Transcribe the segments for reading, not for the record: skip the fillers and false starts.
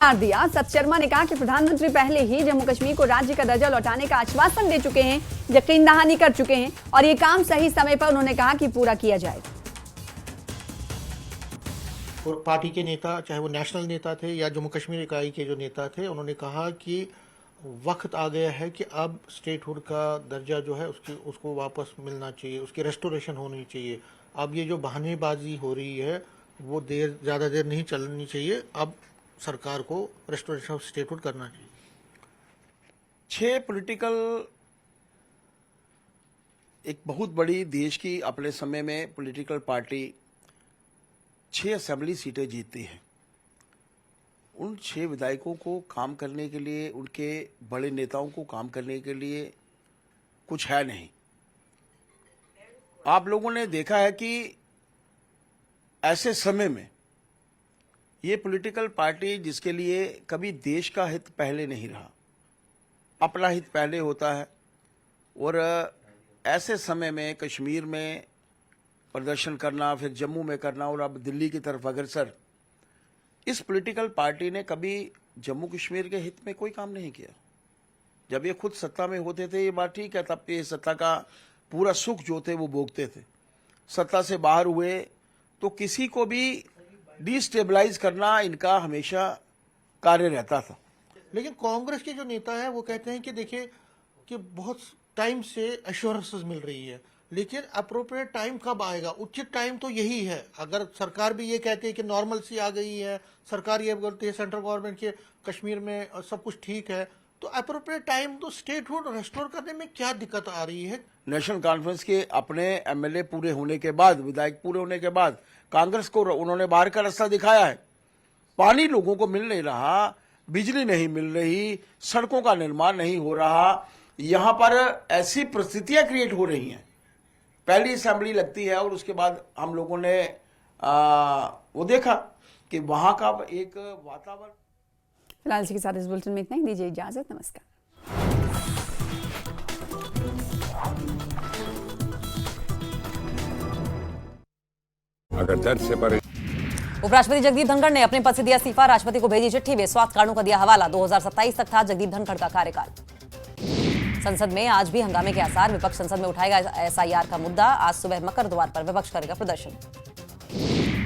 दिया। सत शर्मा ने कहा कि प्रधानमंत्री पहले ही जम्मू कश्मीर को राज्य का दर्जा लौटाने का आश्वासन दे चुके हैं, यकीन दहानी कर चुके हैं और ये काम सही समय पर उन्होंने कहा कि पूरा किया जाएगा। और पार्टी के नेता, चाहे वो नेशनल नेता थे या जम्मू कश्मीर इकाई के जो नेता थे, उन्होंने कहा कि वक्त आ गया है कि अब स्टेटहुड का दर्जा जो है उसको वापस मिलना चाहिए, उसकी रेस्टोरेशन होनी चाहिए। अब ये जो बहानेबाजी हो रही है वो ज़्यादा देर नहीं चलनी चाहिए। अब सरकार को रेस्टोरेशन ऑफ स्टेटहुड करना चाहिए। 6 पॉलिटिकल, एक बहुत बड़ी देश की अपने समय में पॉलिटिकल पार्टी 6 असेंबली सीटें जीतती है। उन 6 विधायकों को काम करने के लिए, उनके बड़े नेताओं को काम करने के लिए कुछ है नहीं। आप लोगों ने देखा है कि ऐसे समय में ये पॉलिटिकल पार्टी, जिसके लिए कभी देश का हित पहले नहीं रहा, अपना हित पहले होता है, और ऐसे समय में कश्मीर में प्रदर्शन करना, फिर जम्मू में करना और अब दिल्ली की तरफ अग्रसर, इस पॉलिटिकल पार्टी ने कभी जम्मू कश्मीर के हित में कोई काम नहीं किया। जब ये खुद सत्ता में होते थे ये बात ठीक है, तब ये सत्ता का पूरा सुख जो थे वो भोगते थे। सत्ता से बाहर हुए तो किसी को भी डिस्टेबलाइज करना इनका हमेशा कार्य रहता था। लेकिन कांग्रेस के जो नेता है वो कहते हैं कि देखिए कि बहुत टाइम से एश्योरेंसेस मिल रही है, लेकिन अप्रोप्रिएट टाइम कब आएगा? उचित टाइम तो यही है। अगर सरकार भी ये कहती है कि नॉर्मल सी आ गई है, सरकार ये बोलती है सेंट्रल गवर्नमेंट के कश्मीर में सब कुछ ठीक है, तो अप्रोप्रिएट टाइम तो स्टेटहुड रेस्टोर करने में क्या दिक्कत आ रही है? नेशनल कॉन्फ्रेंस के अपने एमएलए पूरे होने के बाद, विधायक पूरे होने के बाद, कांग्रेस को उन्होंने बाहर का रास्ता दिखाया है। पानी लोगों को मिल नहीं रहा, बिजली नहीं मिल रही, सड़कों का निर्माण नहीं हो रहा, यहाँ पर ऐसी परिस्थितियां क्रिएट हो रही हैं। पहली असेंबली लगती है और उसके बाद हम लोगों ने वो देखा कि वहां का एक वातावरण। फिलहाल इसी के साथ इस बुलेटिन में इतना ही। दीजिए इजाजत, नमस्कार। अगर दर्द से परे उपराष्ट्रपति जगदीप धनखड़ ने अपने पद से दिया इस्तीफा। राष्ट्रपति को भेजी चिट्ठी में स्वास्थ्य कारणों का दिया हवाला। 2027 तक था जगदीप धनखड़ का कार्यकाल। संसद में आज भी हंगामे के आसार। विपक्ष संसद में उठाएगा एसआईआर का मुद्दा। आज सुबह मकर द्वार पर विपक्ष करेगा प्रदर्शन।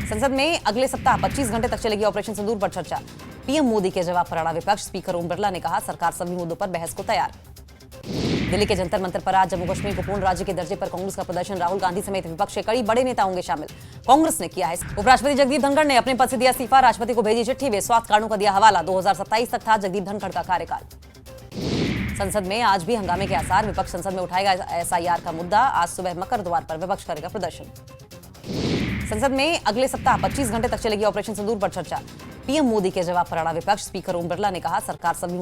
संसद में अगले सप्ताह 25 घंटे तक चलेगी ऑपरेशन सिंदूर पर चर्चा। पीएम मोदी के जवाब पर अड़ा विपक्ष। स्पीकर ओम बिरला ने कहा सरकार सभी मुद्दों पर बहस को तैयार। दिल्ली के जंतर मंतर पर आज जम्मू कश्मीर को पूर्ण राज्य के दर्जे पर कांग्रेस का प्रदर्शन। राहुल गांधी समेत विपक्ष के कई बड़े नेता होंगे शामिल। कांग्रेस ने किया है। उपराष्ट्रपति जगदीप धनखड़ ने अपने पद से दिया इस्तीफा। राष्ट्रपति को भेजी चिट्ठी में स्वास्थ्य कारणों का दिया हवाला। 2027 तक था जगदीप धनखड़ का कार्यकाल। संसद में आज भी हंगामे के आसार। विपक्ष संसद में उठाएगा एसआईआर का मुद्दा। आज सुबह मकर द्वार पर विपक्ष करेगा प्रदर्शन। संसद में अगले सप्ताह 25 घंटे तक चलेगी ऑपरेशन सिंदूर पर चर्चा। पीएम मोदी के जवाब पर अड़ा विपक्ष। स्पीकर ओम बिरला ने कहा सरकार सभी